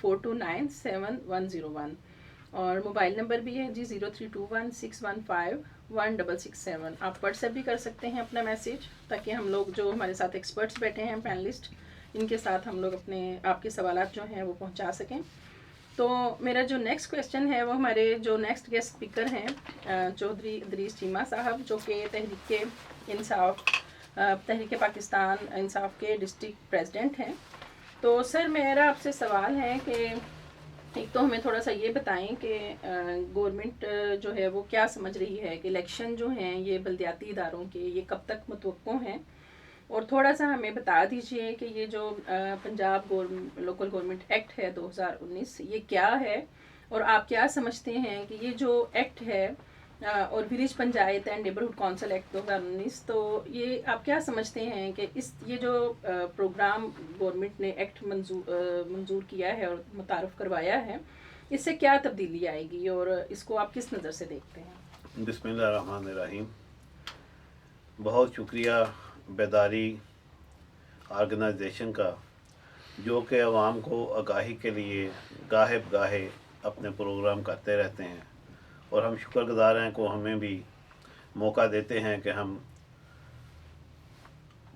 42971101। اور mobile number بھی ہے جی 0321615167. آپ واٹس ایپ بھی کر سکتے ہیں اپنا میسیج، تاکہ ہم لوگ جو ہمارے ساتھ ایکسپرٹس بیٹھے ہیں پینلسٹ، ان کے ساتھ ہم لوگ آپ کے سوالات جو ہیں وہ پہنچا سکیں. تو میرا جو نیکسٹ کویسچن ہے وہ ہمارے جو نیکسٹ گیسٹ اسپیکر ہیں چودھری ادریس چیمہ صاحب، جو کہ تحریک پاکستان انصاف کے ڈسٹرکٹ پریزیڈنٹ ہیں. تو سر میرا آپ سے سوال ہے کہ ایک تو ہمیں تھوڑا سا یہ بتائیں کہ گورنمنٹ جو ہے وہ کیا سمجھ رہی ہے کہ الیکشن جو ہیں یہ بلدیاتی اداروں کے یہ کب تک متوقع ہیں، اور تھوڑا سا ہمیں بتا دیجئے کہ یہ جو پنجاب لوکل گورنمنٹ ایکٹ ہے 2019 یہ کیا ہے، اور آپ کیا سمجھتے ہیں کہ یہ جو ایکٹ ہے اور village panchayat and neighbourhood council act 2019، تو یہ آپ کیا سمجھتے ہیں کہ یہ جو پروگرام گورنمنٹ نے ایکٹ منظور کیا ہے اور متعارف کروایا ہے، اس سے کیا تبدیلی آئے گی اور اس کو آپ کس نظر سے دیکھتے ہیں؟ بسم اللہ الرحمن الرحیم. بہت شکریہ بیداری آرگنائزیشن کا، جو کہ عوام کو آگاہی کے لیے گاہے بگاہے اپنے پروگرام کرتے رہتے ہیں، اور ہم شکر گزار ہیں کہ ہمیں بھی موقع دیتے ہیں کہ ہم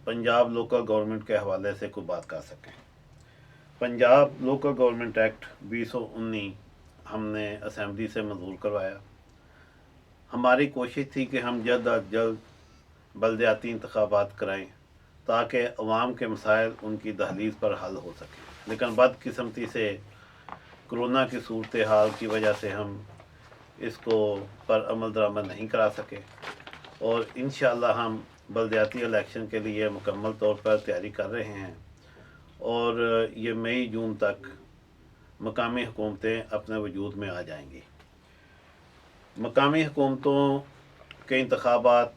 پنجاب لوکل گورنمنٹ کے حوالے سے کوئی بات کر سکیں. پنجاب لوکل گورنمنٹ ایکٹ 2019 ہم نے اسمبلی سے منظور کروایا. ہماری کوشش تھی کہ ہم جلد از جلد بلدیاتی انتخابات کرائیں تاکہ عوام کے مسائل ان کی دہلیز پر حل ہو سکیں، لیکن بدقسمتی سے کرونا کی صورتحال کی وجہ سے ہم اس کو پر عمل درآمد نہیں کرا سکے، اور انشاءاللہ ہم بلدیاتی الیکشن کے لیے مکمل طور پر تیاری کر رہے ہیں، اور یہ مئی جون تک مقامی حکومتیں اپنے وجود میں آ جائیں گی. مقامی حکومتوں کے انتخابات،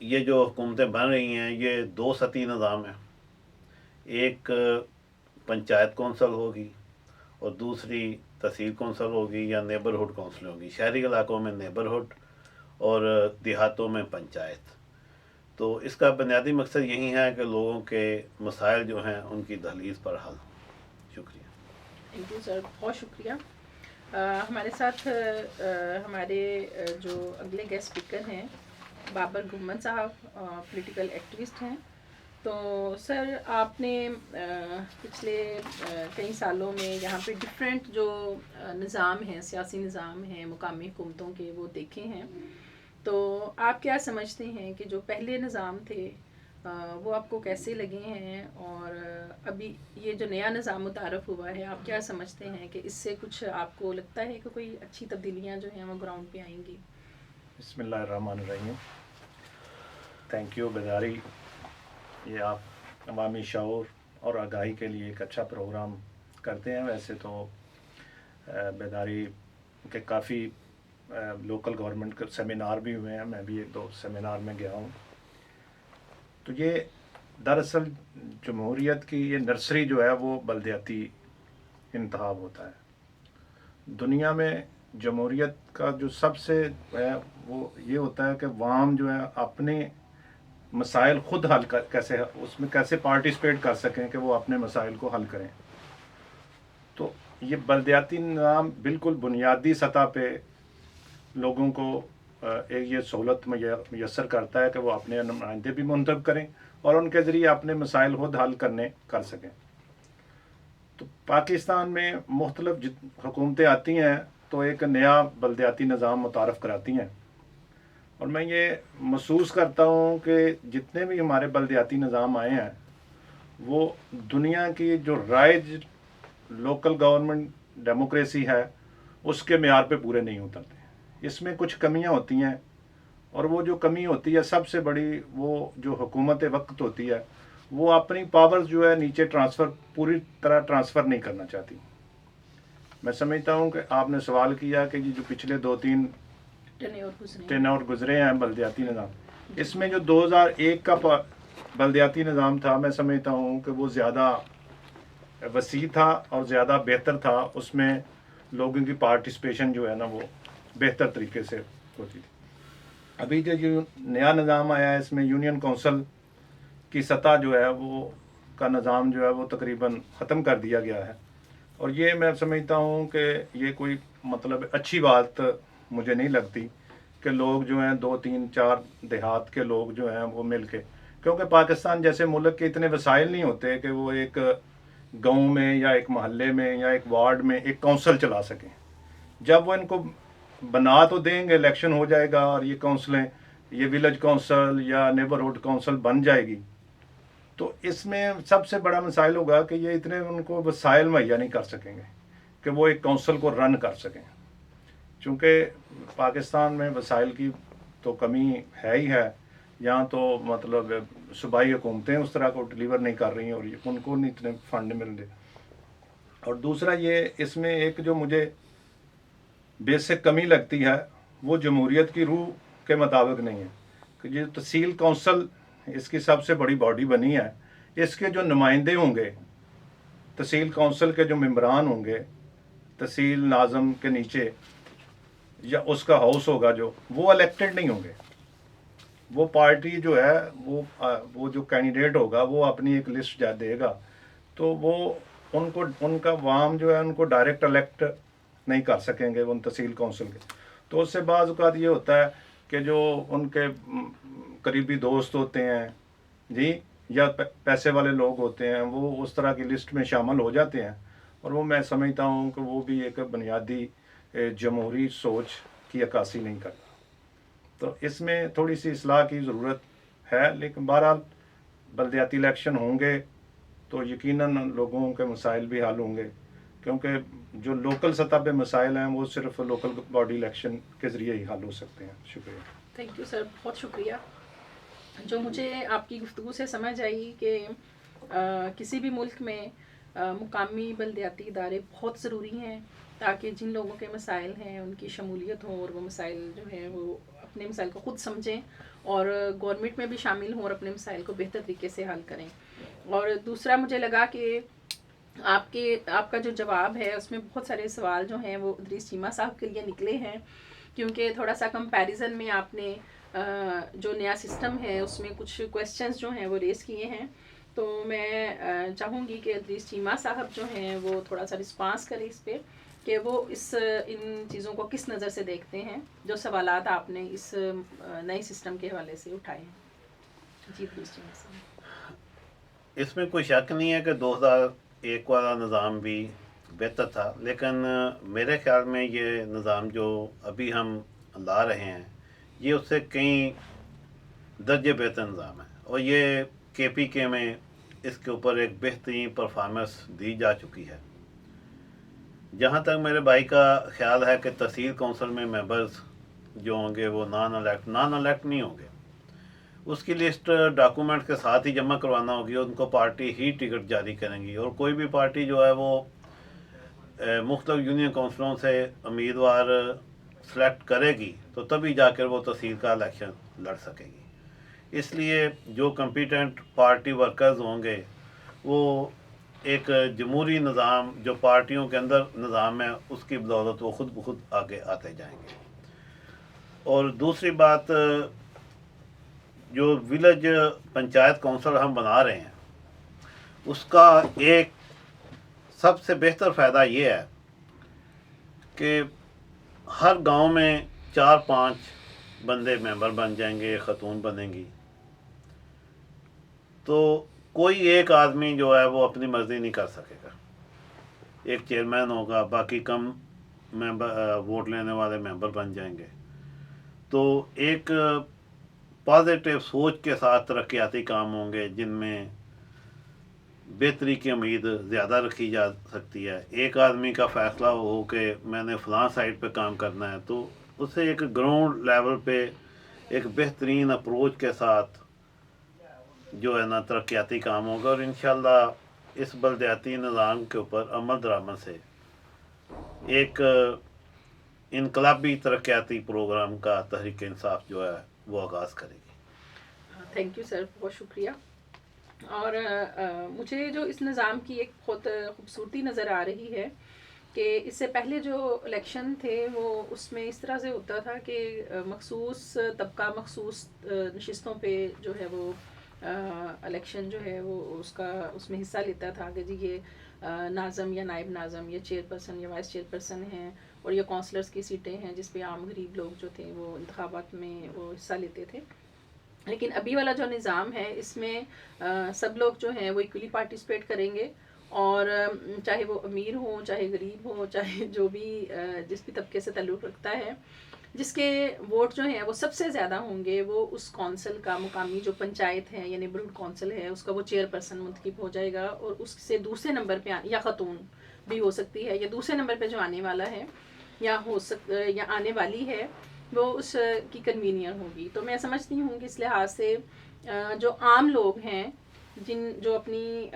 یہ جو حکومتیں بن رہی ہیں یہ 2 سطحی نظام ہے. ایک پنچایت کونسل ہوگی اور دوسری تحصیل کونسل ہوگی یا نیبرہڈ کونسل ہوگی. شہری علاقوں میں نیبرہڈ اور دیہاتوں میں پنچایت. تو اس کا بنیادی مقصد یہی ہے کہ لوگوں کے مسائل جو ہیں ان کی دہلیز پر حل. شکریہ. تھینک یو سر، بہت شکریہ. ہمارے ساتھ ہمارے جو اگلے گیسٹ اسپیکر ہیں بابر گھمن صاحب، پولیٹیکل ایکٹیوسٹ ہیں. تو سر آپ نے پچھلے کئی سالوں میں یہاں پہ ڈفرینٹ جو نظام ہیں، سیاسی نظام ہیں مقامی حکومتوں کے، وہ دیکھے ہیں. تو آپ کیا سمجھتے ہیں کہ جو پہلے نظام تھے وہ آپ کو کیسے لگے ہیں، اور ابھی یہ جو نیا نظام متعارف ہوا ہے آپ کیا سمجھتے ہیں کہ اس سے کچھ آپ کو لگتا ہے کہ کوئی اچھی تبدیلیاں جو ہیں وہ گراؤنڈ پہ آئیں گی؟ بسم اللہ الرحمن الرحیم. تھینک یو بیداری. یہ آپ عوامی شعور اور آگاہی کے لیے ایک اچھا پروگرام کرتے ہیں. ویسے تو بیداری کے کافی لوکل گورنمنٹ کے سیمینار بھی ہوئے ہیں، میں بھی 1-2 سیمینار میں گیا ہوں. تو یہ دراصل جمہوریت کی یہ نرسری جو ہے وہ بلدیاتی انتخاب ہوتا ہے. دنیا میں جمہوریت کا جو سب سے ہے وہ یہ ہوتا ہے کہ عوام جو ہے اپنے مسائل خود حل کیسے اس میں کیسے پارٹیسپیٹ کر سکیں کہ وہ اپنے مسائل کو حل کریں. تو یہ بلدیاتی نظام بالکل بنیادی سطح پہ لوگوں کو ایک یہ سہولت میسر کرتا ہے کہ وہ اپنے نمائندے بھی منتخب کریں اور ان کے ذریعے اپنے مسائل خود حل کر سکیں. تو پاکستان میں مختلف حکومتیں آتی ہیں تو ایک نیا بلدیاتی نظام متعارف کراتی ہیں، اور میں یہ محسوس کرتا ہوں کہ جتنے بھی ہمارے بلدیاتی نظام آئے ہیں وہ دنیا کی جو رائج لوکل گورنمنٹ ڈیموکریسی ہے اس کے معیار پہ پورے نہیں اترتے. اس میں کچھ کمیاں ہوتی ہیں، اور وہ جو کمی ہوتی ہے سب سے بڑی وہ جو حکومت وقت ہوتی ہے وہ اپنی پاور جو ہے نیچے پوری طرح ٹرانسفر نہیں کرنا چاہتی. میں سمجھتا ہوں کہ آپ نے سوال کیا کہ جو پچھلے 2-3 ٹینور گزرے ہیں بلدیاتی نظام، اس میں جو 2001 کا بلدیاتی نظام تھا میں سمجھتا ہوں کہ وہ زیادہ وسیع تھا اور زیادہ بہتر تھا. اس میں لوگوں کی پارٹیسپیشن جو ہے نا وہ بہتر طریقے سے ہوتی تھی. ابھی جو نیا نظام آیا ہے اس میں یونین کونسل کی سطح جو ہے وہ کا نظام جو ہے وہ تقریباً ختم کر دیا گیا ہے. اور یہ میں سمجھتا ہوں کہ یہ کوئی مطلب اچھی بات مجھے نہیں لگتی کہ لوگ جو ہیں 2-3-4 دیہات کے لوگ جو ہیں وہ مل کے، کیونکہ پاکستان جیسے ملک کے اتنے وسائل نہیں ہوتے کہ وہ ایک گاؤں میں یا ایک محلے میں یا ایک وارڈ میں ایک کونسل چلا سکیں. جب وہ ان کو بنا تو دیں گے، الیکشن ہو جائے گا اور یہ کونسلیں، یہ ولیج کونسل یا نیبرہڈ کونسل بن جائے گی، تو اس میں سب سے بڑا مسائل ہوگا کہ یہ اتنے ان کو وسائل مہیا نہیں کر سکیں گے کہ وہ ایک کونسل کو رن کر سکیں. چونکہ پاکستان میں وسائل کی تو کمی ہے ہی ہے، یہاں تو مطلب صوبائی حکومتیں اس طرح کو ڈلیور نہیں کر رہی ہیں اور ان کو نہیں اتنے فنڈ مل رہے. اور دوسرا یہ اس میں ایک جو مجھے بیسک کمی لگتی ہے وہ جمہوریت کی روح کے مطابق نہیں ہے کہ یہ تحصیل کونسل اس کی سب سے بڑی باڈی بنی ہے، اس کے جو نمائندے ہوں گے، تحصیل کونسل کے جو ممبران ہوں گے تحصیل ناظم کے نیچے یا اس کا ہاؤس ہوگا جو، وہ الیکٹڈ نہیں ہوں گے. وہ پارٹی جو ہے وہ جو کینڈیڈیٹ ہوگا وہ اپنی ایک لسٹ دے گا، تو وہ ان کا عوام جو ہے ان کو ڈائریکٹ الیکٹ نہیں کر سکیں گے ان تحصیل کونسل کے. تو اس سے بعض اوقات یہ ہوتا ہے کہ جو ان کے قریبی دوست ہوتے ہیں جی یا پیسے والے لوگ ہوتے ہیں وہ اس طرح کی لسٹ میں شامل ہو جاتے ہیں، اور وہ میں سمجھتا ہوں کہ وہ بھی ایک بنیادی جمہوری سوچ کی عکاسی نہیں کرتا. تو اس میں تھوڑی سی اصلاح کی ضرورت ہے، لیکن بہرحال بلدیاتی الیکشن ہوں گے تو یقیناً لوگوں کے مسائل بھی حل ہوں گے، کیونکہ جو لوکل سطح پہ مسائل ہیں وہ صرف لوکل باڈی الیکشن کے ذریعے ہی حل ہو سکتے ہیں. شکریہ. تھینک یو سر، بہت شکریہ. جو مجھے آپ کی گفتگو سے سمجھ آئی کہ کسی بھی ملک میں مقامی بلدیاتی ادارے بہت ضروری ہیں تاکہ جن لوگوں کے مسائل ہیں ان کی شمولیت ہو اور وہ مسائل جو ہیں وہ اپنے مسائل کو خود سمجھیں اور گورنمنٹ میں بھی شامل ہوں اور اپنے مسائل کو بہتر طریقے سے حل کریں. اور دوسرا مجھے لگا کہ آپ کا جو جواب ہے اس میں بہت سارے سوال جو ہیں وہ ادریس چیمہ صاحب کے لیے نکلے ہیں، کیونکہ تھوڑا سا کمپیریزن میں آپ نے جو نیا سسٹم ہے اس میں کچھ کویسچنز جو ہیں وہ ریز کیے ہیں. تو میں چاہوں گی کہ ادریس چیمہ صاحب جو ہیں وہ تھوڑا سا رسپانس کریں اس پہ کہ وہ ان چیزوں کو کس نظر سے دیکھتے ہیں جو سوالات آپ نے اس نئے سسٹم کے حوالے سے اٹھائے ہیں. جی ادریس چیمہ صاحب. اس میں کوئی شک نہیں ہے کہ 2001 والا نظام بھی بہتر تھا، لیکن میرے خیال میں یہ نظام جو ابھی ہم لا رہے ہیں یہ اس سے کئی درجے بہتر نظام ہے، اور یہ KPK میں اس کے اوپر ایک بہترین پرفارمنس دی جا چکی ہے. جہاں تک میرے بھائی کا خیال ہے کہ تحصیل کونسل میں ممبرز جو ہوں گے وہ نان الیکٹ نہیں ہوں گے، اس کی لسٹ ڈاکومنٹ کے ساتھ ہی جمع کروانا ہوگی، ان کو پارٹی ہی ٹکٹ جاری کریں گی، اور کوئی بھی پارٹی جو ہے وہ مختلف یونین کونسلوں سے امیدوار سلیکٹ کرے گی تو تبھی جا کر وہ تحصیل کا الیکشن لڑ سکے گی. اس لیے جو کمپیٹنٹ پارٹی ورکرز ہوں گے وہ ایک جمہوری نظام جو پارٹیوں کے اندر نظام ہے اس کی بدولت وہ خود بخود آگے آتے جائیں گے. اور دوسری بات، جو ولیج پنچایت کونسل ہم بنا رہے ہیں اس کا ایک سب سے بہتر فائدہ یہ ہے کہ ہر گاؤں میں 4-5 بندے ممبر بن جائیں گے، خاتون بنیں گی، تو کوئی ایک آدمی جو ہے وہ اپنی مرضی نہیں کر سکے گا. ایک چیئرمین ہوگا، باقی کم ووٹ لینے والے ممبر بن جائیں گے. تو ایک پازیٹیو سوچ کے ساتھ ترقیاتی کام ہوں گے جن میں بہتری کی امید زیادہ رکھی جا سکتی ہے. ایک آدمی کا فیصلہ ہو کہ میں نے فلاں سائٹ پہ کام کرنا ہے تو اسے ایک گراؤنڈ لیول پہ ایک بہترین اپروچ کے ساتھ جو ہے نا ترقیاتی کام ہوگا، اور انشاءاللہ اس بلدیاتی نظام کے اوپر عمل درآمد سے ایک انقلابی ترقیاتی پروگرام کا تحریک انصاف جو ہے وہ آغاز کرے گی. تھینک یو سر، بہت شکریہ. اور مجھے جو اس نظام کی ایک بہت خوبصورتی نظر آ رہی ہے کہ اس سے پہلے جو الیکشن تھے وہ اس میں اس طرح سے ہوتا تھا کہ مخصوص طبقہ مخصوص نشستوں پہ جو ہے وہ الیکشن جو ہے وہ اس میں حصہ لیتا تھا کہ جی یہ ناظم یا نائب ناظم یا چیئر پرسن یا وائس چیئر پرسن ہیں، اور یہ کونسلرز کی سیٹیں ہیں جس پہ عام غریب لوگ جو تھے وہ انتخابات میں وہ حصہ لیتے تھے. لیکن ابھی والا جو نظام ہے اس میں سب لوگ جو ہیں وہ ایکولی پارٹیسپیٹ کریں گے، اور چاہے وہ امیر ہو، چاہے غریب ہو، چاہے جو بھی جس بھی طبقے سے تعلق رکھتا ہے، جس کے ووٹ جو ہیں وہ سب سے زیادہ ہوں گے، وہ اس کونسل کا مقامی جو پنچایت ہے یا نیبرہڈ کونسل ہے اس کا وہ چیئر پرسن منتخب ہو جائے گا. اور اس سے دوسرے نمبر پہ یا خاتون بھی ہو سکتی ہے، یا دوسرے نمبر پہ جو آنے والا ہے یا آنے والی ہے وہ اس کی کنوینئر ہوگی. تو میں سمجھتی ہوں کہ اس لحاظ سے جو عام لوگ ہیں جو اپنی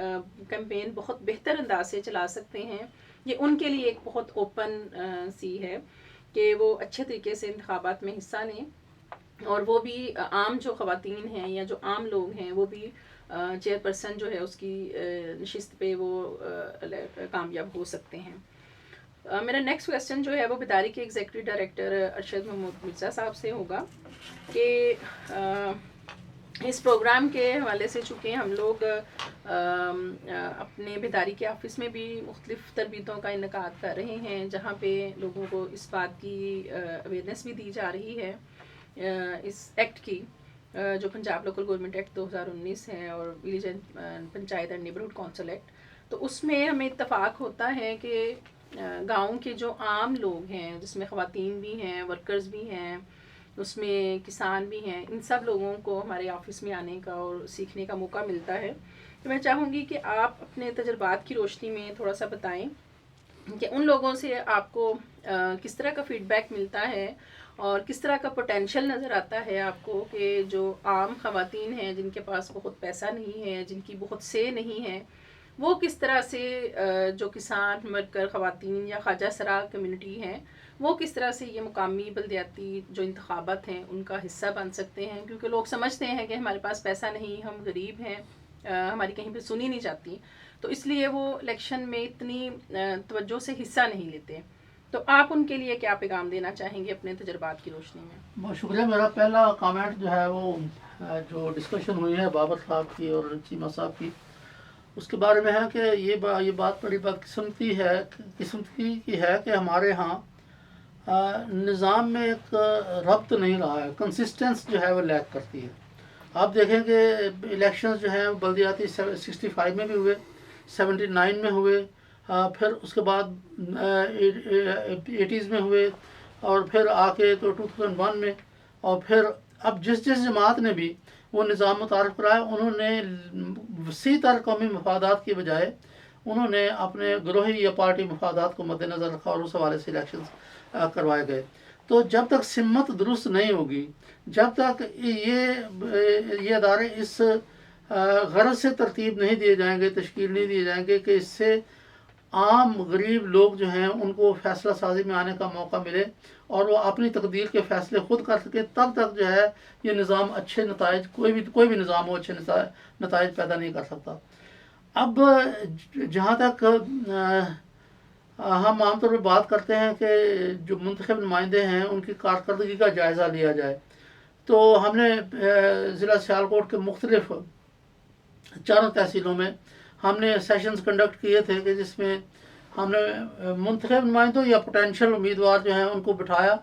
کیمپین بہت بہتر انداز سے چلا سکتے ہیں، یہ ان کے لیے ایک بہت اوپن سی ہے کہ وہ اچھے طریقے سے انتخابات میں حصہ لیں، اور وہ بھی عام جو خواتین ہیں یا جو عام لوگ ہیں وہ بھی چیئر پرسن جو ہے اس کی نشست پہ وہ کامیاب ہو سکتے ہیں. میرا نیکسٹ کویسچن جو ہے وہ بیداری کے ایگزیکٹو ڈائریکٹر ارشد محمود مرزا صاحب سے ہوگا کہ اس پروگرام کے حوالے سے چونکہ ہم لوگ اپنے بیداری کے آفس میں بھی مختلف تربیتوں کا انعقاد کر رہے ہیں جہاں پہ لوگوں کو اس بات کی اویئرنیس بھی دی جا رہی ہے اس ایکٹ کی جو پنجاب لوکل گورنمنٹ ایکٹ 2019 ہے اور village and panchayat and neighbourhood council act. تو اس میں ہمیں اتفاق ہوتا ہے کہ گاؤں کے جو عام لوگ ہیں جس میں خواتین بھی ہیں، ورکرز بھی ہیں، اس میں کسان بھی ہیں، ان سب لوگوں کو ہمارے آفس میں آنے کا اور سیکھنے کا موقع ملتا ہے. تو میں چاہوں گی کہ آپ اپنے تجربات کی روشنی میں تھوڑا سا بتائیں کہ ان لوگوں سے آپ کو کس طرح کا فیڈ بیک ملتا ہے اور کس طرح کا پوٹینشیل نظر آتا ہے آپ کو کہ جو عام خواتین ہیں جن کے پاس بہت پیسہ نہیں ہے، جن کی بہت سے نہیں ہے، وہ کس طرح سے جو کسان ورکر خواتین یا خواجہ سرا کمیونٹی ہیں وہ کس طرح سے یہ مقامی بلدیاتی جو انتخابات ہیں ان کا حصہ بن سکتے ہیں. کیونکہ لوگ سمجھتے ہیں کہ ہمارے پاس پیسہ نہیں، ہم غریب ہیں، ہماری کہیں پہ سنی نہیں جاتی، تو اس لیے وہ الیکشن میں اتنی توجہ سے حصہ نہیں لیتے. تو آپ ان کے لیے کیا پیغام دینا چاہیں گے اپنے تجربات کی روشنی میں؟ بہت شکریہ. میرا پہلا کامنٹ جو ہے وہ جو ڈسکشن ہوئی ہے بابر صاحب کی اور چیمہ صاحب کی، اس کے بارے میں ہے کہ یہ بات بڑی بدقسمتی کی ہے کہ ہمارے ہاں نظام میں ایک ربط نہیں رہا ہے، کنسسٹنس جو ہے وہ لیک کرتی ہے. آپ دیکھیں کہ الیکشنز جو ہیں بلدیاتی 65 میں بھی ہوئے، 79 میں ہوئے، پھر اس کے بعد 80s میں ہوئے، اور پھر آ کے تو 2001 میں، اور پھر اب جس جماعت نے بھی وہ نظام متعارف کرایا انہوں نے وسیع تر قومی مفادات کی بجائے انہوں نے اپنے گروہی یا پارٹی مفادات کو مد نظر رکھا اور اس حوالے سے الیکشنز کروائے گئے. تو جب تک سمت درست نہیں ہوگی، جب تک یہ ادارے اس غرض سے ترتیب نہیں دیے جائیں گے، تشکیل نہیں دیے جائیں گے کہ اس سے عام غریب لوگ جو ہیں ان کو فیصلہ سازی میں آنے کا موقع ملے اور وہ اپنی تقدیر کے فیصلے خود کر سکے، تب تک جو ہے یہ نظام اچھے نتائج کوئی بھی نظام ہو اچھے نتائج پیدا نہیں کر سکتا. اب جہاں تک ہم عام طور پہ بات کرتے ہیں کہ جو منتخب نمائندے ہیں ان کی کارکردگی کا جائزہ لیا جائے، تو ہم نے ضلع سیالکوٹ کے مختلف 4 تحصیلوں میں ہم نے سیشنز کنڈکٹ کیے تھے کہ جس میں ہم نے منتخب نمائندوں یا پوٹینشیل امیدوار جو ہیں ان کو بٹھایا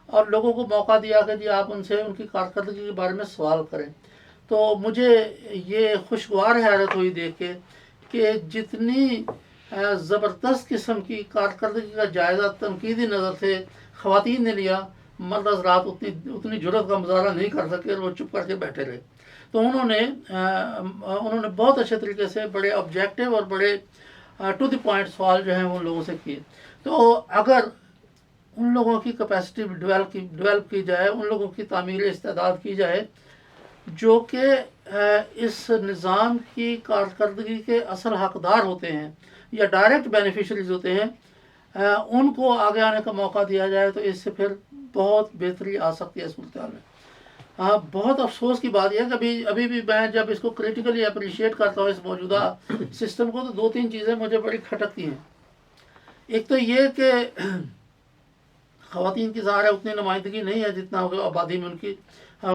اور لوگوں کو موقع دیا کہ جی آپ ان سے ان کی کارکردگی کے بارے میں سوال کریں. تو مجھے یہ خوشگوار حیرت ہوئی دیکھ کے کہ جتنی زبردست قسم کی کارکردگی کا جائزہ تنقیدی نظر سے خواتین نے لیا، مرد حضرات اتنی جرت کا مظاہرہ نہیں کر سکے اور وہ چپ کر کے بیٹھے رہے. تو انہوں نے بہت اچھے طریقے سے بڑے آبجیکٹیو اور بڑے ٹو دی پوائنٹ سوال جو ہیں وہ ان لوگوں سے کیے. تو اگر ان لوگوں کی کیپیسٹی ڈیولپ کی جائے، ان لوگوں کی تعمیر استعداد کی جائے جو کہ اس نظام کی کارکردگی کے اصل حقدار ہوتے ہیں یا ڈائریکٹ بینیفیشریز ہوتے ہیں، ان کو آگے آنے کا موقع دیا جائے تو اس سے پھر بہت بہتری آ سکتی ہے صورتحال میں. بہت افسوس کی بات یہ ہے کہ ابھی بھی میں جب اس کو کریٹیکلی اپریشیٹ کرتا ہوں اس موجودہ سسٹم کو، تو 2-3 چیزیں مجھے بڑی کھٹکتی ہیں. ایک تو یہ کہ خواتین کی ظاہر ہے اتنی نمائندگی نہیں ہے جتنا آبادی میں ان کی